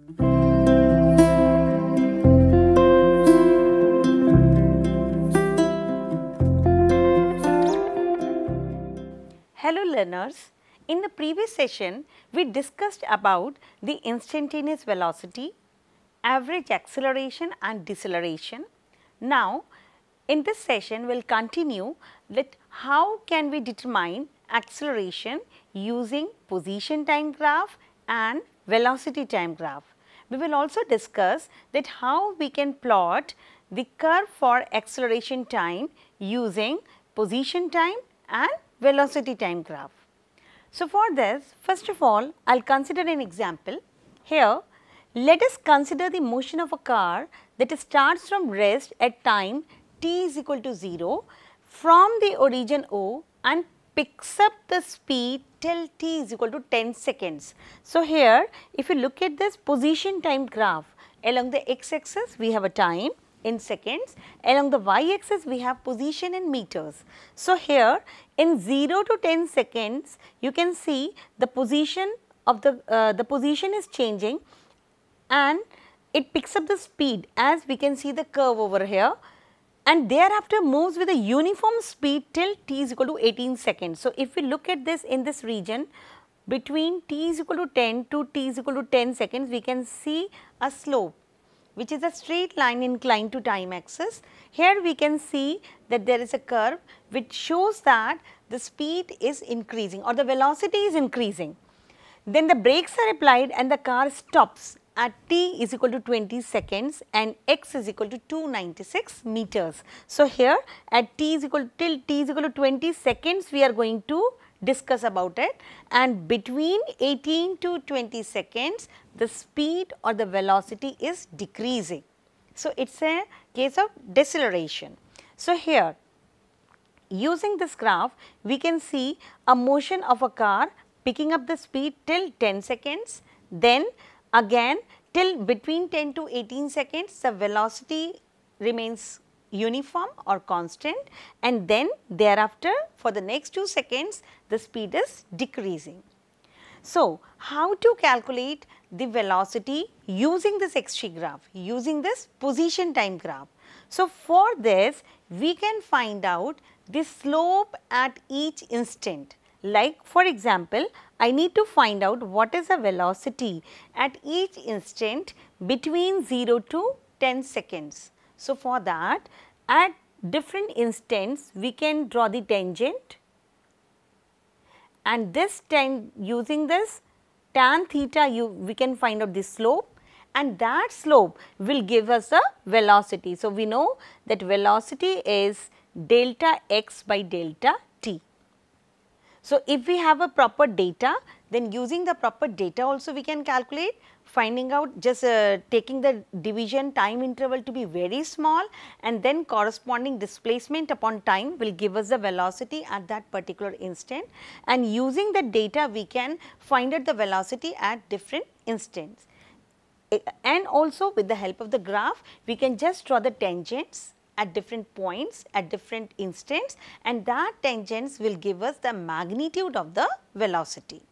Hello learners, in the previous session we discussed about the instantaneous velocity, average acceleration and deceleration. Now in this session we will continue with how can we determine acceleration using position time graph and velocity time graph. We will also discuss that how we can plot the curve for acceleration time using position time and velocity time graph. So, for this first of all I will consider an example. Here let us consider the motion of a car that starts from rest at time t is equal to 0 from the origin O and picks up the speed till t is equal to 10 seconds. So, here if you look at this position time graph, along the x axis we have a time in seconds, along the y axis we have position in meters. So, here in 0 to 10 seconds you can see the position of the position is changing and it picks up the speed as we can see the curve over here, and thereafter moves with a uniform speed till t is equal to 18 seconds. So, if we look at this in this region between t is equal to 10 to t is equal to 10 seconds, we can see a slope which is a straight line inclined to time axis. Here we can see that there is a curve which shows that the speed is increasing or the velocity is increasing. Then the brakes are applied and the car stops at t is equal to 20 seconds and x is equal to 296 meters. So, here at t is equal till t is equal to 20 seconds we are going to discuss about it, and between 18 to 20 seconds the speed or the velocity is decreasing. So, it is a case of deceleration. So, here using this graph we can see a motion of a car picking up the speed till 10 seconds, then again till between 10 to 18 seconds the velocity remains uniform or constant, and then thereafter for the next 2 seconds the speed is decreasing. So, how to calculate the velocity using this XT graph, using this position time graph? So, for this we can find out the slope at each instant. Like for example, I need to find out what is the velocity at each instant between 0 to 10 seconds. So, for that at different instants we can draw the tangent, and this using this tan theta we can find out the slope, and that slope will give us a velocity. So, we know that velocity is delta x by delta t. So, if we have a proper data, then using the proper data also we can calculate, finding out just taking the division time interval to be very small and then corresponding displacement upon time will give us the velocity at that particular instant, and using the data we can find out the velocity at different instants. And also with the help of the graph we can just draw the tangents at different points at different instants, and that tangents will give us the magnitude of the velocity.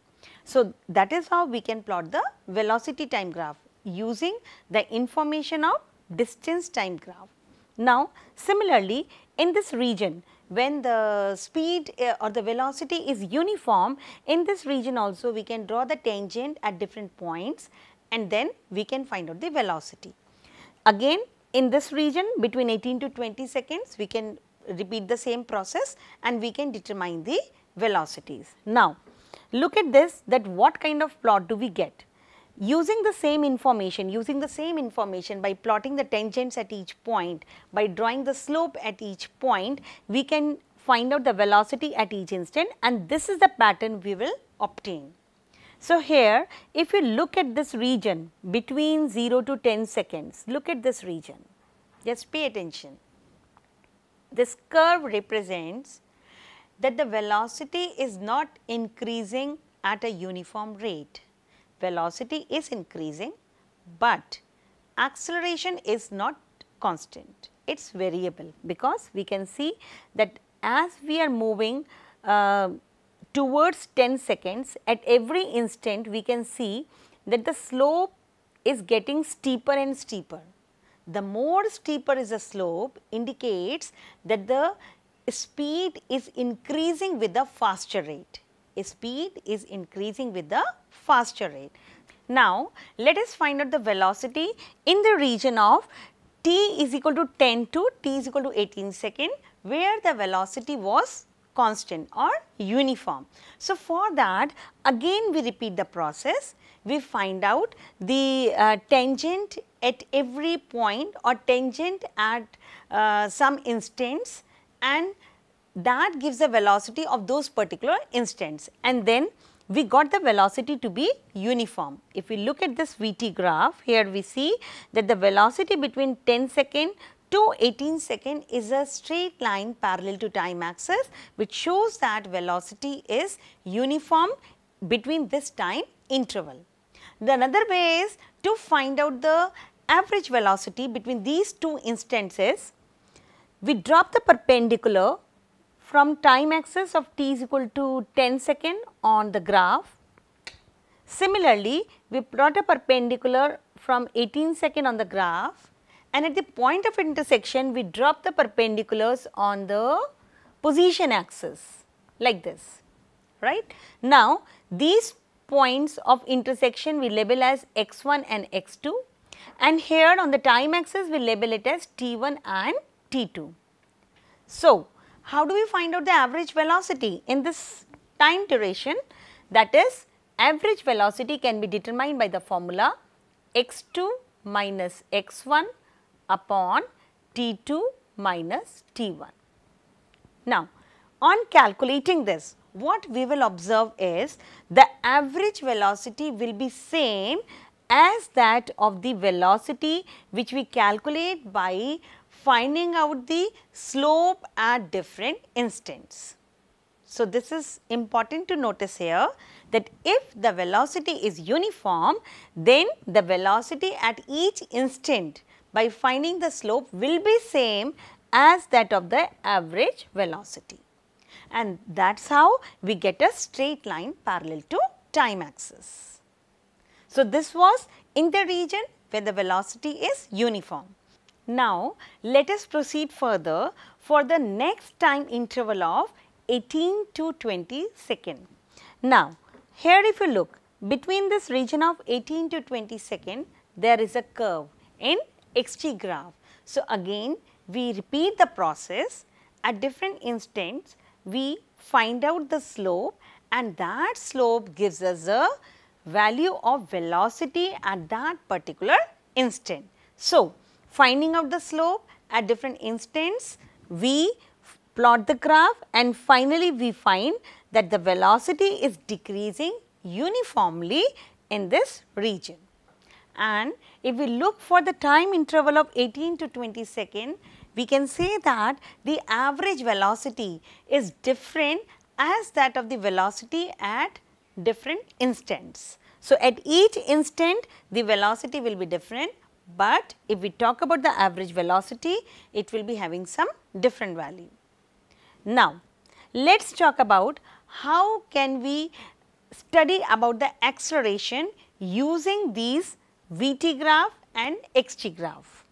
So, that is how we can plot the velocity time graph using the information of distance time graph. Now, similarly in this region when the speed or the velocity is uniform, in this region also we can draw the tangent at different points and then we can find out the velocity. Again in this region between 18 to 20 seconds we can repeat the same process and we can determine the velocities. Now, look at this, that what kind of plot do we get? Using the same information by plotting the tangents at each point, by drawing the slope at each point, we can find out the velocity at each instant, and this is the pattern we will obtain. So, here if you look at this region between 0 to 10 seconds, look at this region, just pay attention. This curve represents that the velocity is not increasing at a uniform rate. Velocity is increasing, but acceleration is not constant, it is variable, because we can see that as we are moving towards 10 seconds, at every instant we can see that the slope is getting steeper and steeper. The more steeper is the slope indicates that the speed is increasing with the faster rate. Speed is increasing with the faster rate. Now, let us find out the velocity in the region of t is equal to 10 to t is equal to 18 second, where the velocity was constant or uniform. So, for that again we repeat the process. We find out the tangent at every point or tangent at some instants, and that gives the velocity of those particular instants, and then we got the velocity to be uniform. If we look at this Vt graph, here we see that the velocity between 10 second to 18 second is a straight line parallel to time axis, which shows that velocity is uniform between this time interval. The another way is to find out the average velocity between these two instances. We drop the perpendicular from time axis of t is equal to 10 second on the graph. Similarly, we plot a perpendicular from 18 second on the graph, and at the point of intersection we drop the perpendiculars on the position axis like this, right. Now, these points of intersection we label as x1 and x2, and here on the time axis we label it as t1 and t2. So, how do we find out the average velocity in this time duration? That is, average velocity can be determined by the formula x2 minus x1 upon t2 minus t1. Now, on calculating this, what we will observe is the average velocity will be same as that of the velocity which we calculate by finding out the slope at different instants. So, this is important to notice here, that if the velocity is uniform, then the velocity at each instant by finding the slope will be same as that of the average velocity, and that is how we get a straight line parallel to time axis. So, this was in the region where the velocity is uniform. Now, let us proceed further for the next time interval of 18 to 20 second. Now, here if you look, between this region of 18 to 20 second, there is a curve in xt graph. So, again we repeat the process. At different instants we find out the slope, and that slope gives us a value of velocity at that particular instant. So, finding out the slope at different instants, we plot the graph, and finally we find that the velocity is decreasing uniformly in this region. And if we look for the time interval of 18 to 20 second, we can say that the average velocity is different as that of the velocity at different instants. So, at each instant the velocity will be different, but if we talk about the average velocity, it will be having some different value. Now, let us talk about how can we study about the acceleration using these Vt graph and xt graph.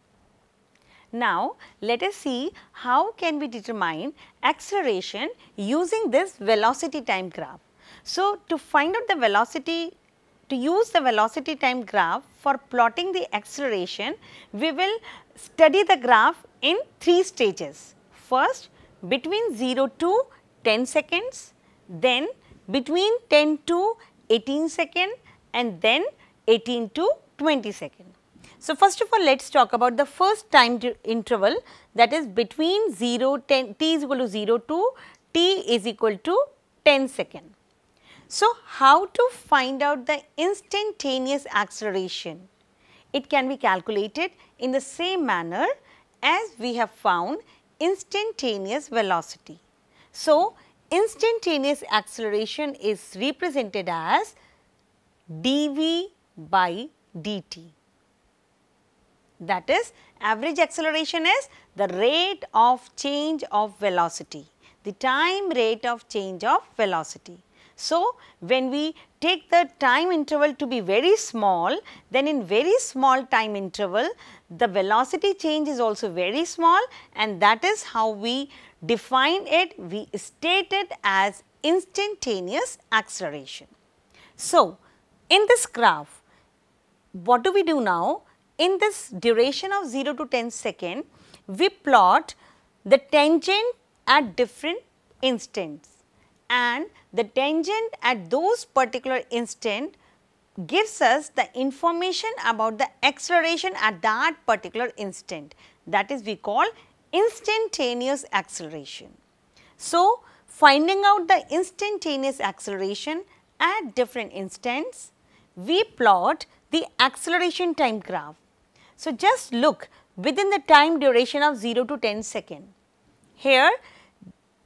Now, let us see how can we determine acceleration using this velocity time graph. So, to find out the velocity, to use the velocity time graph for plotting the acceleration, we will study the graph in 3 stages. First, between 0 to 10 seconds, then between 10 to 18 seconds, and then 18 to 20 seconds. So, first of all, let us talk about the first time interval, that is between 0, 10, t is equal to 0 to t is equal to 10 seconds. So, how to find out the instantaneous acceleration? It can be calculated in the same manner as we have found instantaneous velocity. So, instantaneous acceleration is represented as dv by dt. That is, average acceleration is the rate of change of velocity, the time rate of change of velocity. So, when we take the time interval to be very small, then in very small time interval, the velocity change is also very small, and that is how we define it. We state it as instantaneous acceleration. So, in this graph, what do we do now? In this duration of 0 to 10 second, we plot the tangent at different instants, and the tangent at those particular instant gives us the information about the acceleration at that particular instant. That is, we call instantaneous acceleration. So, finding out the instantaneous acceleration at different instants, we plot the acceleration time graph. So, just look within the time duration of 0 to 10 second. Here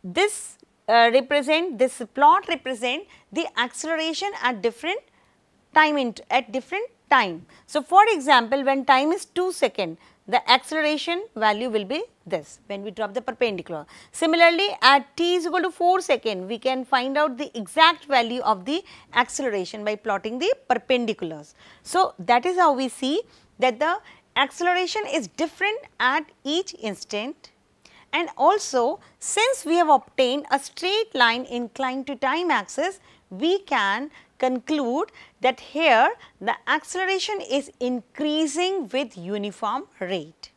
this plot represent the acceleration at different time. So, for example, when time is 2 second, the acceleration value will be this when we drop the perpendicular. Similarly, at t is equal to 4 second, we can find out the exact value of the acceleration by plotting the perpendiculars. So, that is how we see that the acceleration is different at each instant. And also, since we have obtained a straight line inclined to time axis, we can conclude that here the acceleration is increasing with uniform rate.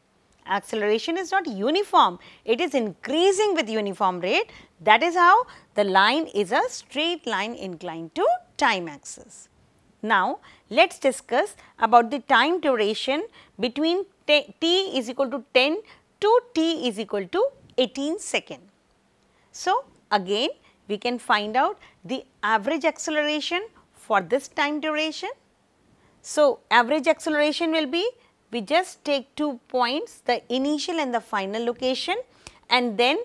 Acceleration is not uniform, it is increasing with uniform rate. That is how the line is a straight line inclined to time axis. Now, let us discuss about the time duration between t is equal to 10 to t is equal to 18 second. So, again we can find out the average acceleration for this time duration. So, average acceleration will be, we just take 2 points, the initial and the final location, and then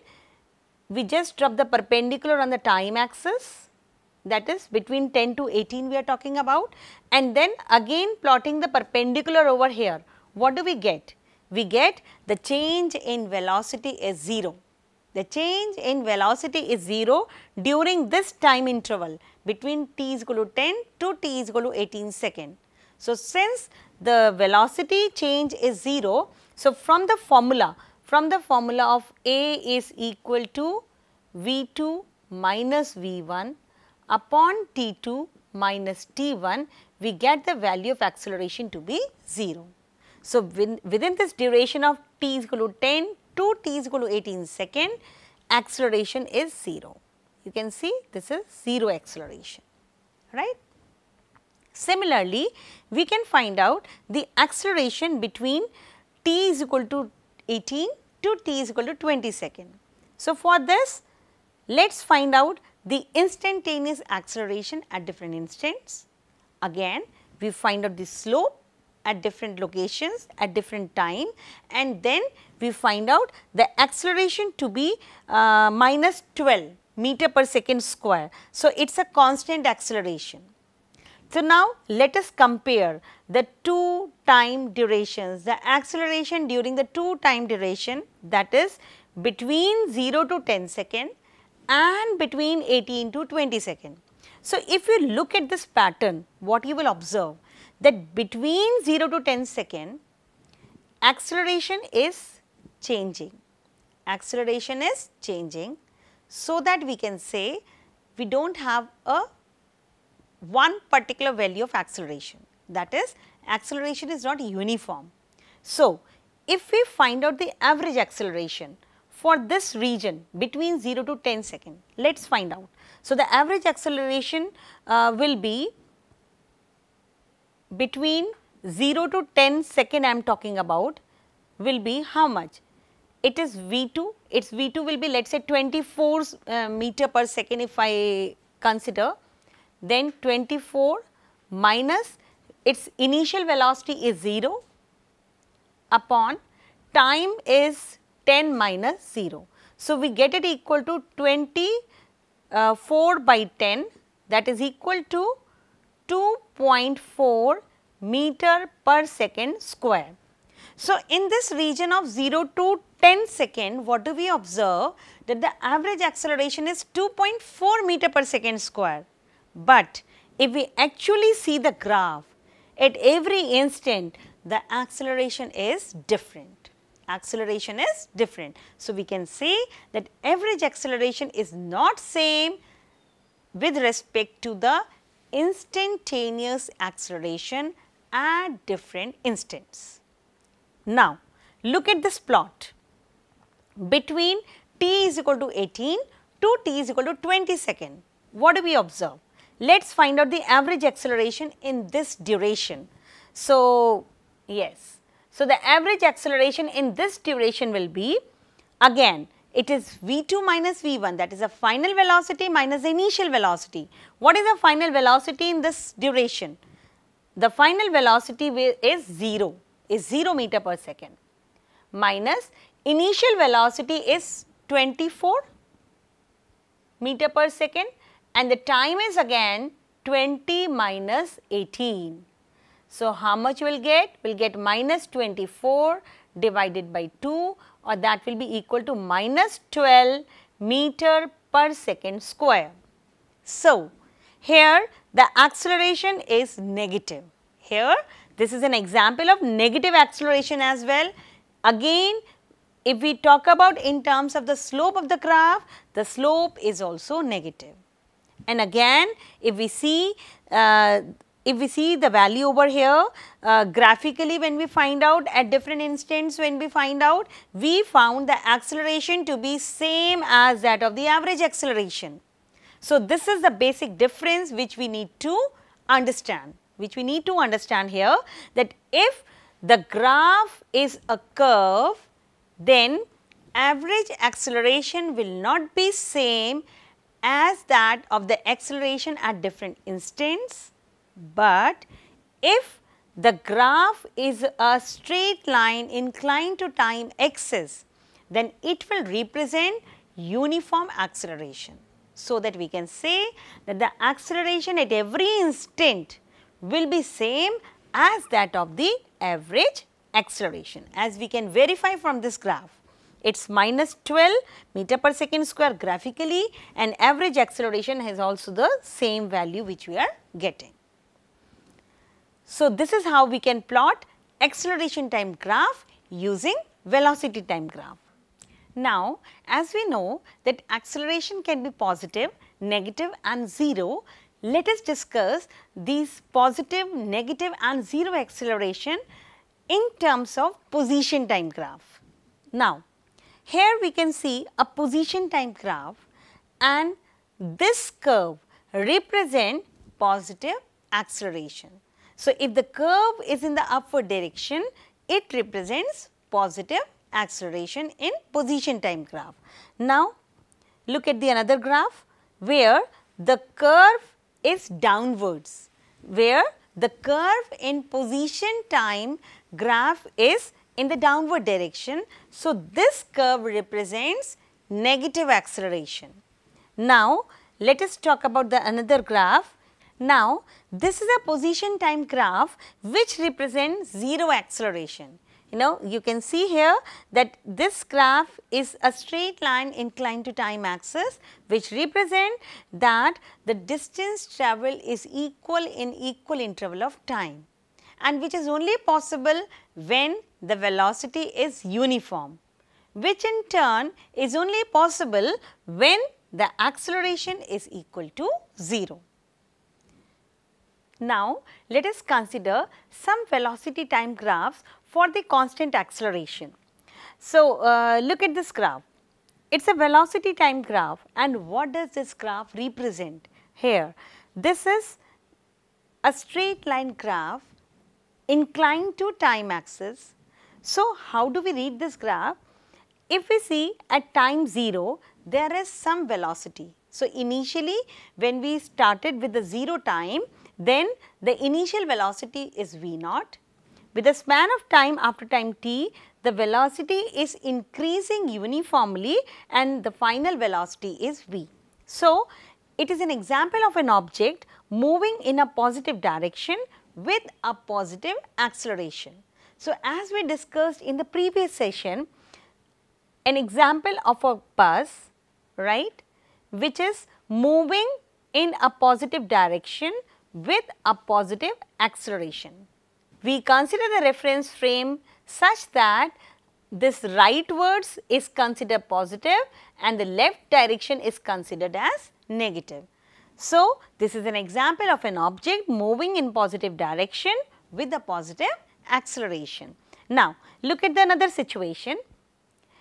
we just drop the perpendicular on the time axis, that is between 10 to 18 we are talking about, and then again plotting the perpendicular over here. What do we get? We get the change in velocity is 0. The change in velocity is 0 during this time interval between t is equal to 10 to t is equal to 18 second. So, since the velocity change is 0, so from the formula of A is equal to V2 minus V1 upon T2 minus T1, we get the value of acceleration to be 0. So, within this duration of t is equal to 10 to t is equal to 18 second, acceleration is 0. You can see this is 0 acceleration, right. Similarly, we can find out the acceleration between t is equal to 18 to t is equal to 20 second. So, for this, let us find out the instantaneous acceleration at different instants. Again, we find out the slope at different locations at different time, and then we find out the acceleration to be minus 12 meter per second square. So, it is a constant acceleration. So, now let us compare the two time durations, the acceleration during the two time duration, that is between 0 to 10 second and between 18 to 20 second. So, if you look at this pattern, what you will observe that between 0 to 10 second, acceleration is changing, so that we can say we do not have a one particular value of acceleration, that is acceleration is not uniform. So, if we find out the average acceleration for this region between 0 to 10 second, let us find out. So, the average acceleration will be between 0 to 10 second I am talking about, will be how much? It is V2, its V2 will be let us say 24 meter per second if I consider, then 24 minus its initial velocity is 0 upon time is 10 minus 0. So, we get it equal to 24 by 10, that is equal to 2.4 meter per second square. So, in this region of 0 to 10 second, what do we observe? That the average acceleration is 2.4 meter per second square. But if we actually see the graph, at every instant the acceleration is different. Acceleration is different. So, we can say that average acceleration is not same with respect to the instantaneous acceleration at different instants. Now, look at this plot between t is equal to 18 to t is equal to 20 seconds. What do we observe? Let us find out the average acceleration in this duration. So, yes. So, the average acceleration in this duration will be, again it is v2 minus v1, that is a final velocity minus the initial velocity. What is the final velocity in this duration? The final velocity is 0 meter per second, minus initial velocity is 24 meter per second, and the time is again 20 minus 18. So, how much we will get? We will get minus 24 divided by 2, or that will be equal to minus 12 meter per second square. So, here the acceleration is negative. Here this is an example of negative acceleration as well. Again, if we talk about in terms of the slope of the graph, the slope is also negative. And again, if we see the value over here, graphically when we find out at different instants, we found the acceleration to be same as that of the average acceleration. So, this is the basic difference which we need to understand, here, that if the graph is a curve, then average acceleration will not be same as that of the acceleration at different instants. But if the graph is a straight line inclined to time axis, then it will represent uniform acceleration. So, that we can say that the acceleration at every instant will be same as that of the average acceleration, as we can verify from this graph. It is minus 12 meter per second square graphically, and average acceleration has also the same value which we are getting. So, this is how we can plot acceleration time graph using velocity time graph. Now, as we know that acceleration can be positive, negative and 0, let us discuss these positive, negative and 0 acceleration in terms of position time graph. Now, here we can see a position time graph, and this curve represent positive acceleration. So, if the curve is in the upward direction, it represents positive acceleration in position time graph. Now, look at the another graph where the curve is downwards, where the curve in position time graph is in the downward direction. So, this curve represents negative acceleration. Now, let us talk about the another graph. Now, this is a position time graph which represents 0 acceleration. You can see here that this graph is a straight line inclined to time axis, which represent that the distance traveled is equal in equal interval of time, and which is only possible when the velocity is uniform, which in turn is only possible when the acceleration is equal to 0. Now, let us consider some velocity time graphs for the constant acceleration. So, look at this graph. It is a velocity time graph, and what does this graph represent? Here, this is a straight line graph inclined to time axis. So, how do we read this graph? If we see at time 0, there is some velocity. So, initially when we started with the 0 time, then the initial velocity is v0. With the span of time after time t, the velocity is increasing uniformly and the final velocity is v. So, it is an example of an object moving in a positive direction with a positive acceleration. So, as we discussed in the previous session, an example of a bus, right, which is moving in a positive direction with a positive acceleration. We consider the reference frame such that this rightwards is considered positive and the left direction is considered as negative. So, this is an example of an object moving in positive direction with a positive acceleration. Now, look at the another situation.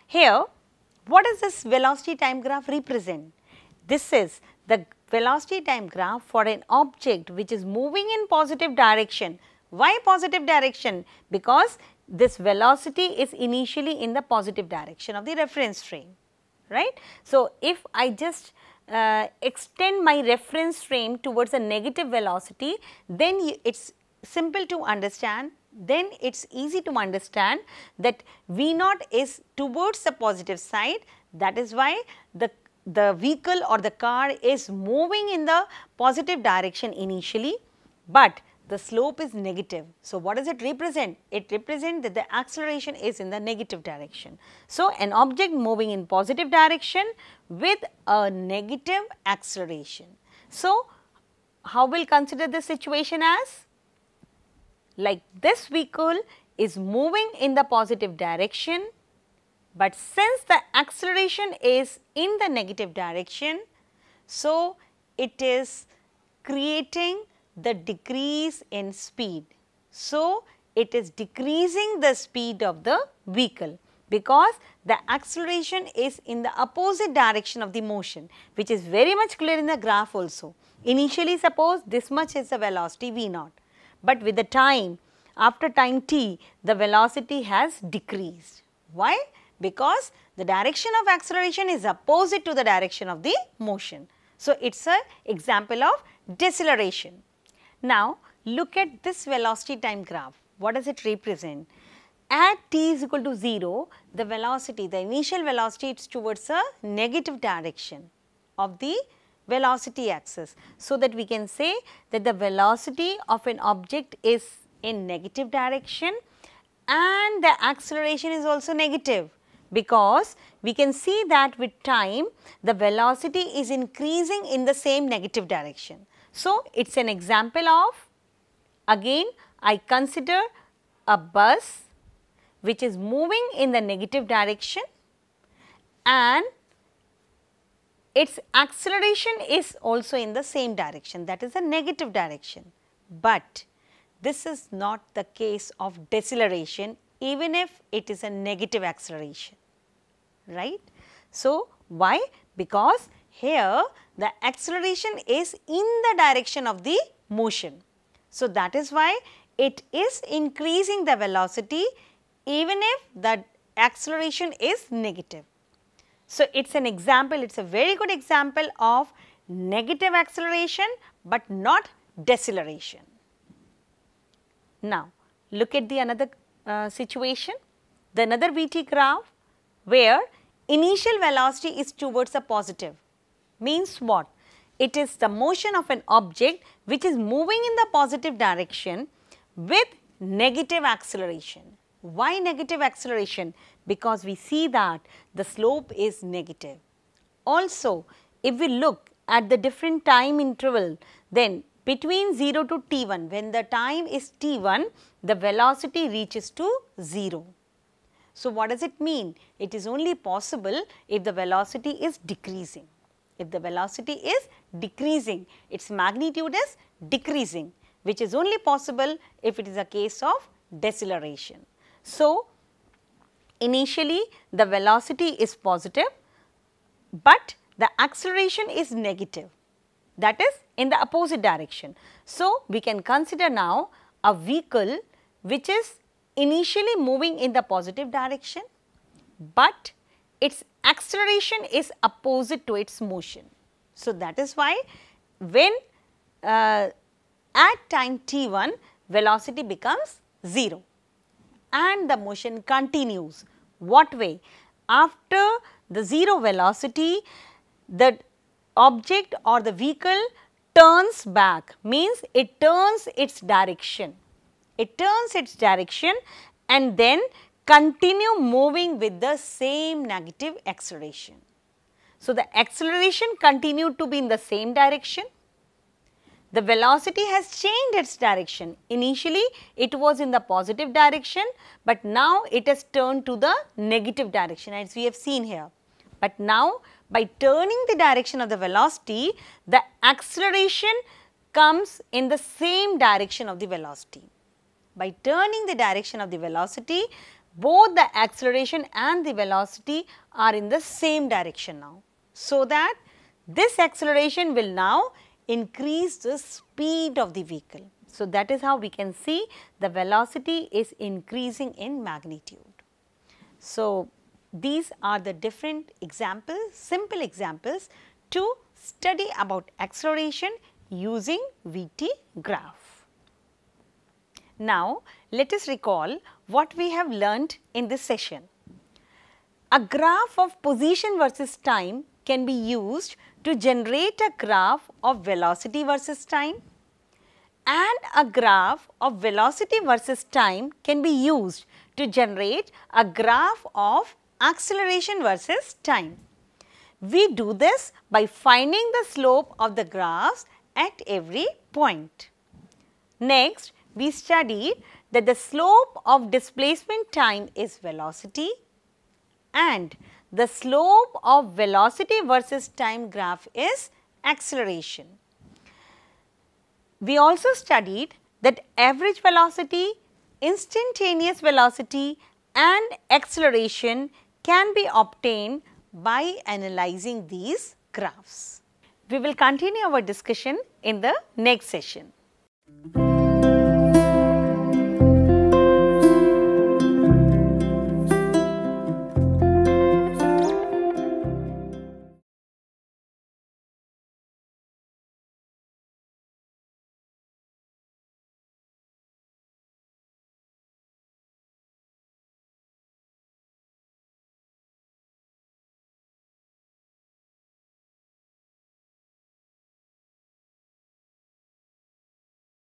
Here, what does this velocity time graph represent? This is the velocity time graph for an object which is moving in positive direction. Why positive direction? Because this velocity is initially in the positive direction of the reference frame, right. So, if I just extend my reference frame towards a negative velocity, then it is simple to understand, then it is easy to understand that V naught is towards the positive side. That is why the vehicle or the car is moving in the positive direction initially, but the slope is negative. So, what does it represent? It represents that the acceleration is in the negative direction. So, an object moving in positive direction with a negative acceleration. So, how we will consider this situation as? Like this vehicle is moving in the positive direction, but since the acceleration is in the negative direction, so it is creating the decrease in speed. So, it is decreasing the speed of the vehicle because the acceleration is in the opposite direction of the motion, which is very much clear in the graph also. Initially, suppose this much is the velocity V naught, but with the time, after time t, the velocity has decreased. Why? Because the direction of acceleration is opposite to the direction of the motion. So, it is an example of deceleration. Now, look at this velocity time graph. What does it represent? At t is equal to 0, the velocity, the initial velocity is towards a negative direction of the velocity axis. So, that we can say that the velocity of an object is in negative direction and the acceleration is also negative, because we can see that with time the velocity is increasing in the same negative direction. So, it is an example of, again I consider a bus which is moving in the negative direction and its acceleration is also in the same direction, that is a negative direction. But this is not the case of deceleration, even if it is a negative acceleration, right. So, why? Because here the acceleration is in the direction of the motion. So, that is why it is increasing the velocity even if the acceleration is negative. So, it is an example, it is a very good example of negative acceleration, but not deceleration. Now, look at the another situation, the another VT graph where initial velocity is towards a positive. Means what? It is the motion of an object which is moving in the positive direction with negative acceleration. Why negative acceleration? Because we see that the slope is negative. Also, if we look at the different time interval, then between 0 to t1, when the time is t1, the velocity reaches to 0. So, what does it mean? It is only possible if the velocity is decreasing. If the velocity is decreasing, its magnitude is decreasing, which is only possible if it is a case of deceleration. So, initially the velocity is positive, but the acceleration is negative, that is in the opposite direction. So, we can consider now a vehicle which is initially moving in the positive direction, but its acceleration is opposite to its motion. So, that is why when at time t1 velocity becomes 0 and the motion continues. What way? After the 0 velocity, the object or the vehicle turns back, means it turns its direction. It turns its direction and then continue moving with the same negative acceleration. So, the acceleration continued to be in the same direction, the velocity has changed its direction. Initially, it was in the positive direction, but now it has turned to the negative direction as we have seen here. But now, by turning the direction of the velocity, the acceleration comes in the same direction of the velocity. By turning the direction of the velocity, both the acceleration and the velocity are in the same direction now. So that this acceleration will now increase the speed of the vehicle. So, that is how we can see the velocity is increasing in magnitude. So, these are the different examples, simple examples to study about acceleration using VT graph. Now, let us recall what we have learnt in this session. A graph of position versus time can be used to generate a graph of velocity versus time, and a graph of velocity versus time can be used to generate a graph of acceleration versus time. We do this by finding the slope of the graphs at every point. Next, we studied that the slope of displacement time is velocity and the slope of velocity versus time graph is acceleration. We also studied that average velocity, instantaneous velocity and acceleration can be obtained by analyzing these graphs. We will continue our discussion in the next session.